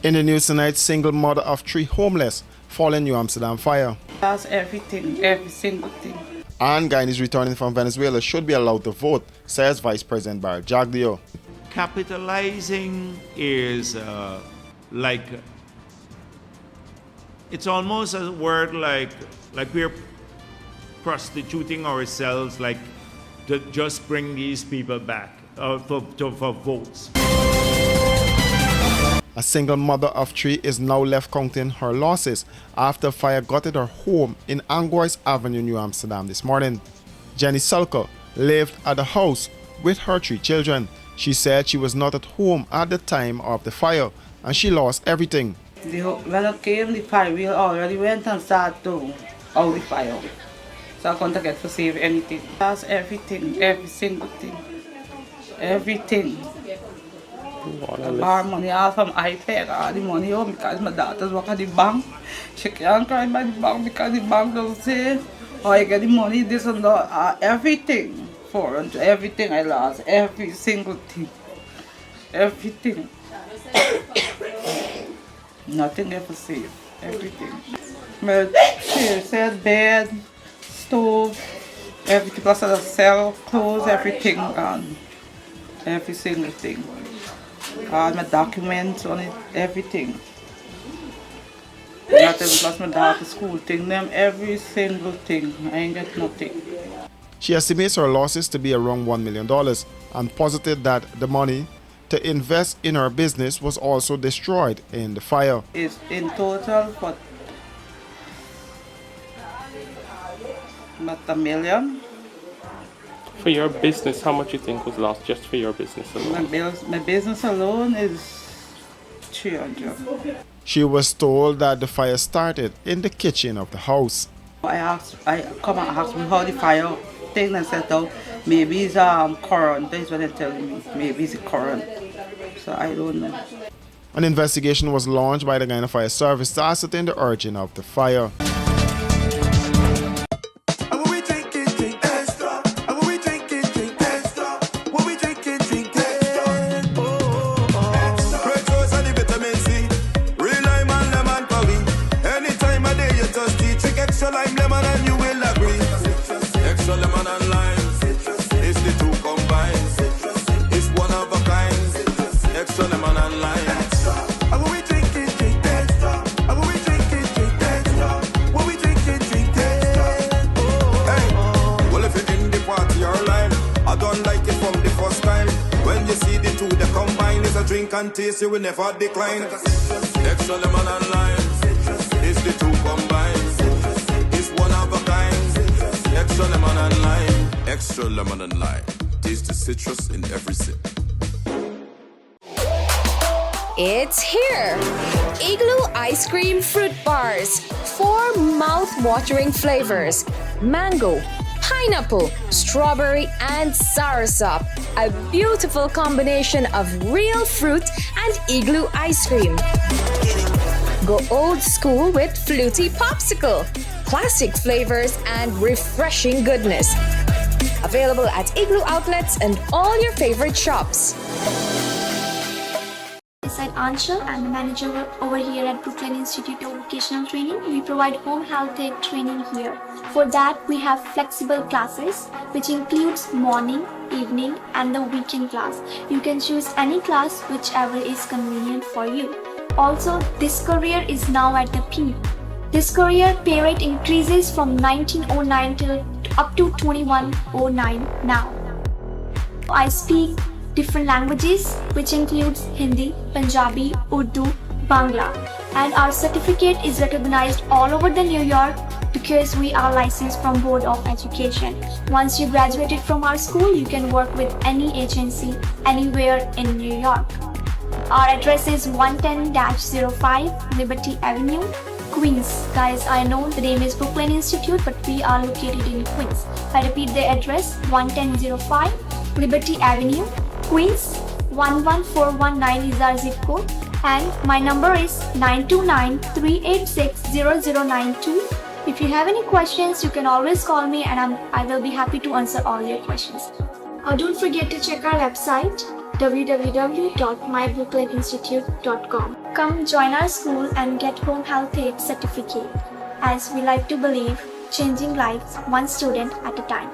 In the news tonight, single mother of 3 homeless following New Amsterdam fire. That's everything, every single thing. And Guyanese returning from Venezuela should be allowed to vote, says Vice President Barry Jaglio. Capitalizing is it's almost a word like we're prostituting ourselves, like to just bring these people back for votes. A single mother of 3 is now left counting her losses after fire gutted her home in Angois Avenue, New Amsterdam this morning. Jenny Sulker lived at the house with her 3 children. She said she was not at home at the time of the fire and she lost everything. When I came, the fire, we already went and started to out the fire. So I couldn't get to save anything. That's everything, every single thing. Everything. I borrow money off from iPad, all the money home because my daughter's work at the bank. She can't cry by the bank because the bank doesn't say, oh, I get the money, this and that. Everything. Everything I lost, every single thing. Everything. Nothing ever saved. Everything. My chair, bed, stove, everything, plus I sell clothes, everything gone. Every single thing. All my documents on it, everything. Not even plus my daughter's school thing, them, every single thing. I ain't got nothing. She estimates her losses to be around $1 million and posited that the money to invest in her business was also destroyed in the fire. It's in total for about $1 million. For your business, how much you think was lost just for your business alone? My business alone is $300. She was told that the fire started in the kitchen of the house. I come and ask me how the fire thing and said, oh, maybe it's current. That's what they're telling me. Maybe it's current. So I don't know. An investigation was launched by the Guyana Fire Service to ascertain the origin of the fire. Drink and taste, you will never decline. Extra lemon and lime, it's the 2 combined. It's one of a kind. Extra lemon and lime, extra lemon and lime. Taste the citrus in every sip. It's here! Igloo Ice Cream Fruit Bars. 4 mouth-watering flavors. Mango, pineapple, strawberry, and soursop. A beautiful combination of real fruit and igloo ice cream. Go old school with fluty popsicle, classic flavors, and refreshing goodness. Available at Igloo outlets and all your favorite shops. I'm Ansha. I'm the manager over here at Brooklyn Institute of Vocational Training. We provide home health aid training here. For that, we have flexible classes, which includes morning, evening, and the weekend class. You can choose any class, whichever is convenient for you. Also, this career is now at the peak. This career pay rate increases from 1909 till up to 2109 now. I speak different languages, which includes Hindi, Punjabi, Urdu, Bangla, and our certificate is recognized all over the New York because we are licensed from Board of Education. Once you graduated from our school, you can work with any agency anywhere in New York. Our address is 110-05 Liberty Avenue, Queens. Guys, I know the name is Brooklyn Institute, but we are located in Queens. I repeat the address, 110-05 Liberty Avenue, Queens. 11419 is our zip code, and my number is 929-386-0092. If you have any questions, you can always call me, and I will be happy to answer all your questions. Don't forget to check our website, www.iglooice.com. Our website is www.iglooice.com. www.mybrooklyninstitute.com. Come join our school and get home health aid certificate, as we like to believe changing lives one student at a time.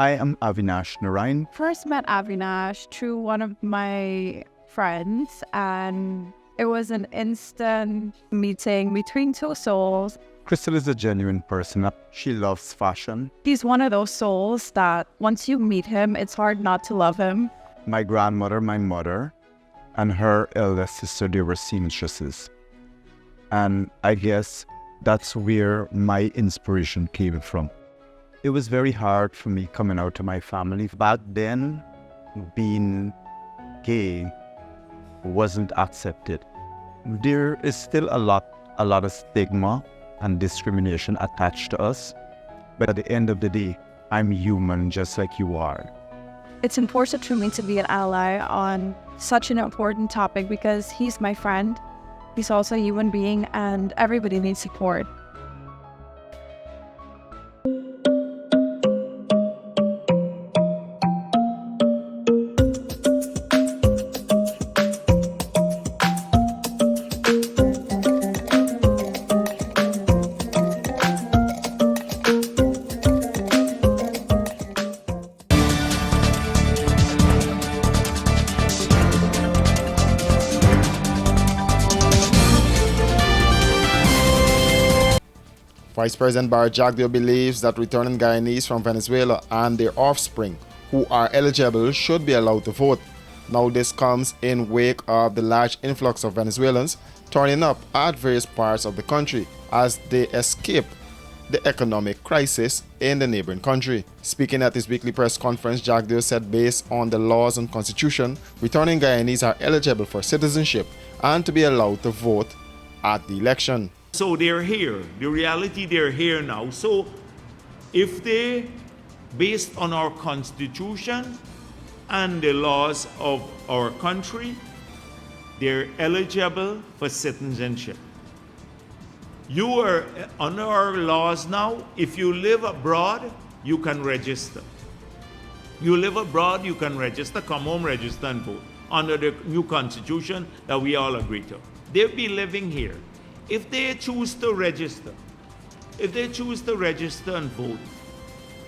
I am Avinash Narayan. First met Avinash through one of my friends, and it was an instant meeting between two souls. Crystal is a genuine person. She loves fashion. He's one of those souls that once you meet him, it's hard not to love him. My grandmother, my mother, and her eldest sister, they were seamstresses. And I guess that's where my inspiration came from. It was very hard for me coming out to my family. Back then, being gay wasn't accepted. There is still a lot of stigma and discrimination attached to us. But at the end of the day, I'm human just like you are. It's important for me to be an ally on such an important topic because he's my friend. He's also a human being, and everybody needs support. Vice President Barry Jagdeo believes that returning Guyanese from Venezuela and their offspring who are eligible should be allowed to vote. Now this comes in wake of the large influx of Venezuelans turning up at various parts of the country as they escape the economic crisis in the neighboring country. Speaking at his weekly press conference, Jagdeo said based on the laws and constitution, returning Guyanese are eligible for citizenship and to be allowed to vote at the election. So they're here. The reality, they're here now. So if they, based on our constitution and the laws of our country, they're eligible for citizenship. You are under our laws now. If you live abroad, you can register. You live abroad, you can register, come home, register and vote under the new constitution that we all agree to. They'll be living here. If they choose to register, and vote,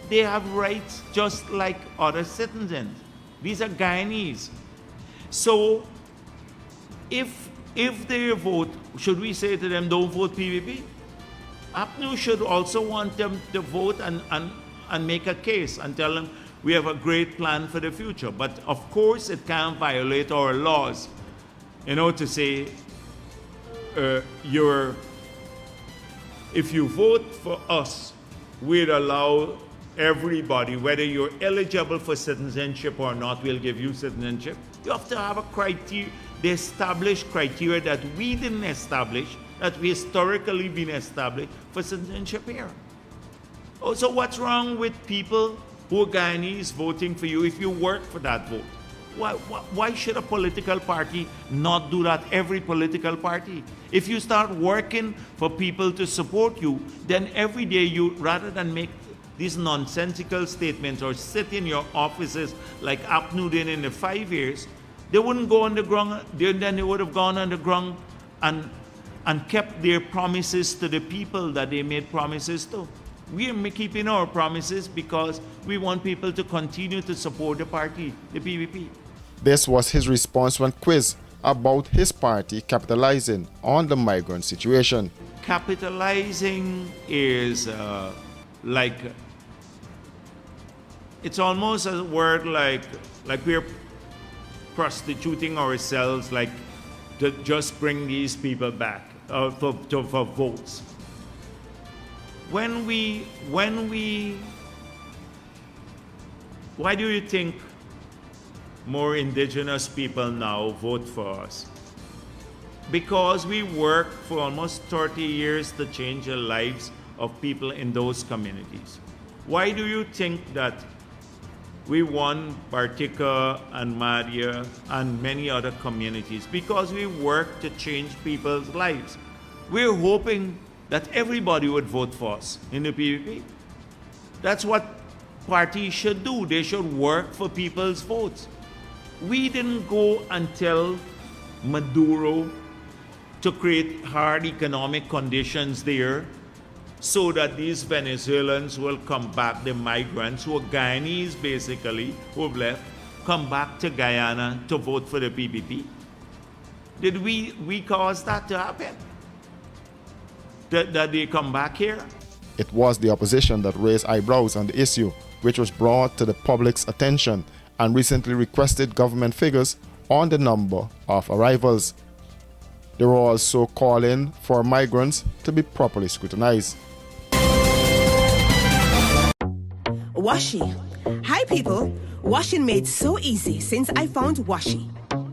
they have rights just like other citizens. These are Guyanese. So if they vote, should we say to them, don't vote PVP? APNU should also want them to vote and make a case and tell them we have a great plan for the future. But of course it can't violate our laws, to say, if you vote for us, we'd allow everybody, whether you're eligible for citizenship or not, we'll give you citizenship. You have to have a criteria, the established criteria that we didn't establish, that we historically been established for citizenship here. Oh, so what's wrong with people who are Guyanese voting for you if you work for that vote? Why should a political party not do that? Every political party. If you start working for people to support you, then every day you, rather than make these nonsensical statements or sit in your offices like APNU did in the 5 years, they wouldn't go underground, then they would have gone underground and kept their promises to the people that they made promises to. We are keeping our promises because we want people to continue to support the party, the PVP. This was his response when quizzed about his party capitalizing on the migrant situation. Capitalizing is it's almost a word like we're prostituting ourselves, like to just bring these people back for votes. why do you think more indigenous people now vote for us? Because we worked for almost 30 years to change the lives of people in those communities. Why do you think that we won Bartica and Madhya and many other communities? Because we worked to change people's lives. We're hoping that everybody would vote for us in the PPP. That's what parties should do. They should work for people's votes. We didn't go and tell Maduro to create hard economic conditions there so that these Venezuelans will come back, the migrants who are Guyanese basically, who have left, come back to Guyana to vote for the PPP. Did we cause that to happen? That they come back here? It was the opposition that raised eyebrows on the issue, which was brought to the public's attention and recently requested government figures on the number of arrivals. They were also calling for migrants to be properly scrutinized. Washi. Hi people. Washing made so easy since I found Washi.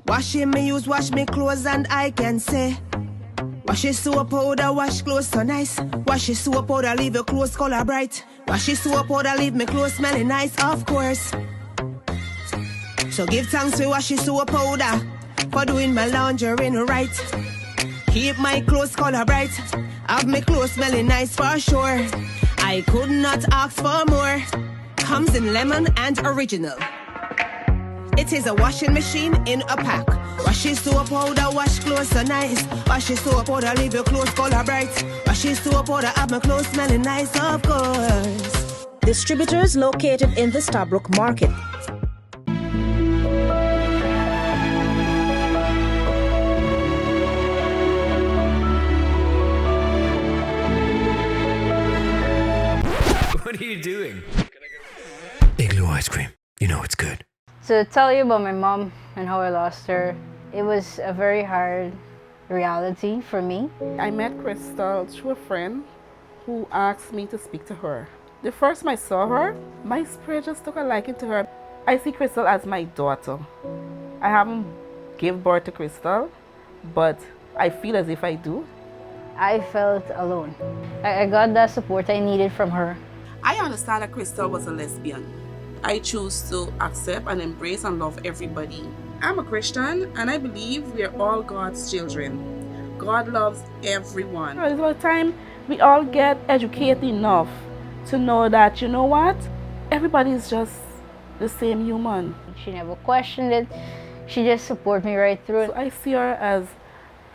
Washing me use wash me clothes and I can say Washi soap powder wash clothes so nice. Washi soap powder leave your clothes color bright. Washi soap powder leave me clothes smelling nice, of course. So give thanks to Washi soap powder for doing my laundry right. Keep my clothes color bright. Have my clothes smelling nice for sure. I could not ask for more. Comes in lemon and original. It is a washing machine in a pack. Washi soap powder wash clothes so nice. Washi soap powder leave your clothes color bright. Washi soap powder have my clothes smelling nice, of course. Distributors located in the Stabrook Market. What are you doing? Igloo ice cream. You know it's good. To tell you about my mom and how I lost her, it was a very hard reality for me. I met Crystal through a friend who asked me to speak to her. The first time I saw her, my spirit just took a liking to her. I see Crystal as my daughter. I haven't given birth to Crystal, but I feel as if I do. I felt alone. I got that support I needed from her. I understand that Crystal was a lesbian. I choose to accept and embrace and love everybody. I'm a Christian and I believe we are all God's children. God loves everyone. It's about time we all get educated enough to know that, you know what? Everybody is just the same human. She never questioned it. She just supported me right through it. So I see her as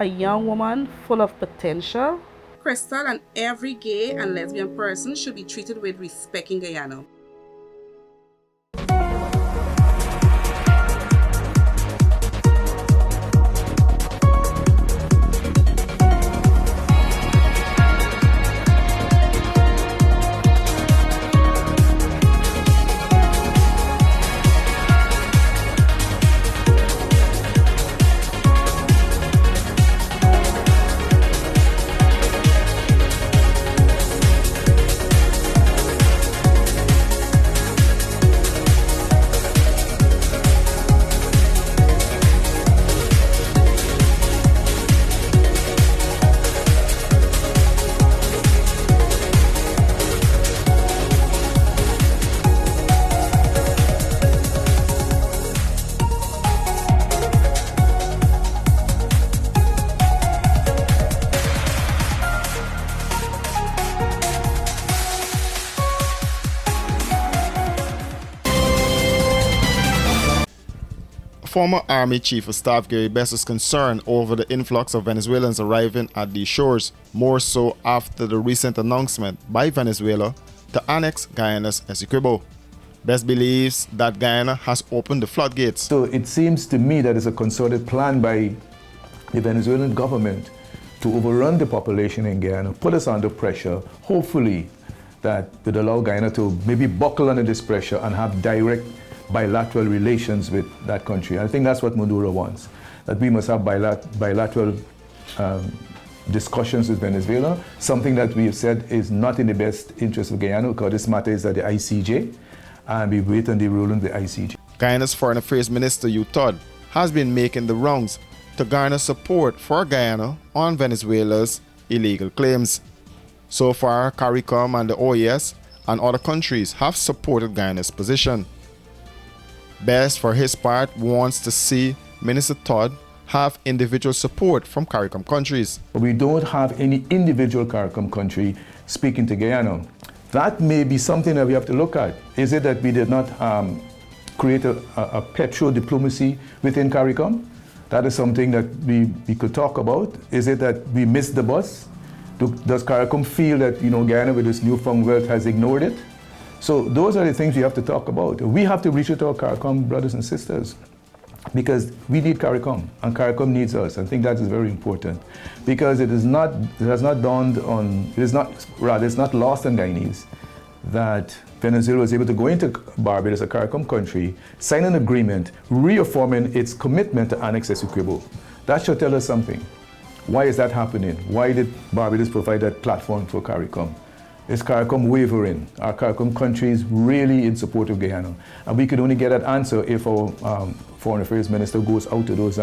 a young woman full of potential. Crystal and every gay and lesbian person should be treated with respect in Guyana. Former Army Chief of Staff Gary Bess is concerned over the influx of Venezuelans arriving at these shores, more so after the recent announcement by Venezuela to annex Guyana's Essequibo. Bess believes that Guyana has opened the floodgates. So it seems to me that it's a concerted plan by the Venezuelan government to overrun the population in Guyana, put us under pressure, hopefully that would allow Guyana to maybe buckle under this pressure and have direct bilateral relations with that country. I think that's what Maduro wants, that we must have bilateral discussions with Venezuela, something that we have said is not in the best interest of Guyana, because this matter is at the ICJ, and we wait on the ruling of the ICJ. Guyana's Foreign Affairs Minister Hugh Todd has been making the rounds to garner support for Guyana on Venezuela's illegal claims. So far, CARICOM and the OAS and other countries have supported Guyana's position. Bess, for his part, wants to see Minister Todd have individual support from CARICOM countries. We don't have any individual CARICOM country speaking to Guyana. That may be something that we have to look at. Is it that we did not create a petro-diplomacy within CARICOM? That is something that we could talk about. Is it that we missed the bus? Does CARICOM feel that Guyana with this newfound wealth has ignored it? So those are the things we have to talk about. We have to reach out to our CARICOM brothers and sisters, because we need CARICOM and CARICOM needs us. I think that is very important, because it's not lost on Guyanese that Venezuela was able to go into Barbados, a CARICOM country, sign an agreement reaffirming its commitment to annex Essequibo. That should tell us something. Why is that happening? Why did Barbados provide that platform for CARICOM? Is CARICOM wavering? Are CARICOM countries really in support of Guyana? And we could only get that answer if our Foreign Affairs Minister goes out to those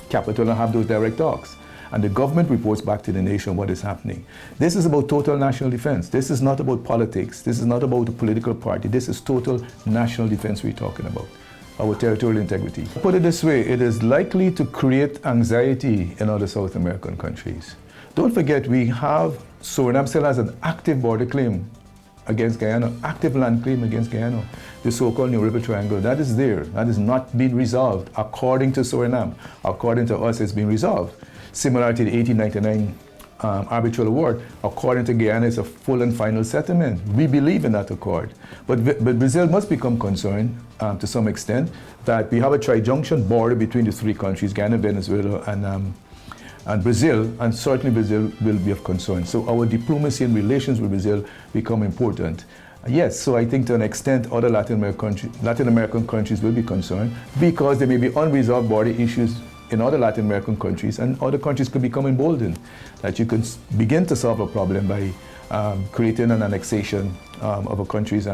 capitals and have those direct talks. And the government reports back to the nation what is happening. This is about total national defense. This is not about politics. This is not about a political party. This is total national defense we're talking about. Our territorial integrity. Put it this way, it is likely to create anxiety in other South American countries. Don't forget, we have Suriname still has an active border claim against Guyana, active land claim against Guyana, the so-called New River Triangle. That is there. That is not being resolved according to Suriname. According to us, it's been resolved. Similar to the 1899 arbitral award, according to Guyana, it's a full and final settlement. We believe in that accord. But Brazil must become concerned to some extent that we have a tri-junction border between the three countries, Guyana, Venezuela, and Brazil, and certainly Brazil will be of concern. So our diplomacy and relations with Brazil become important. Yes, so I think to an extent other Latin American countries will be concerned, because there may be unresolved border issues in other Latin American countries, and other countries could become emboldened that you can begin to solve a problem by creating an annexation of a country's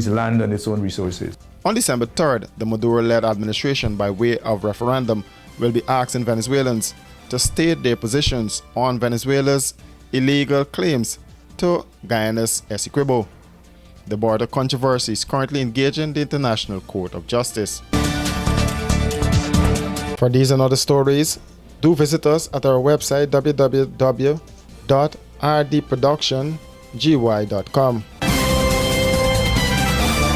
land and its own resources. On December 3rd, the Maduro-led administration, by way of referendum, will be asking Venezuelans to state their positions on Venezuela's illegal claims to Guyana's Essequibo. The border controversy is currently engaging the International Court of Justice. For these and other stories, do visit us at our website www.rdproductiongy.com.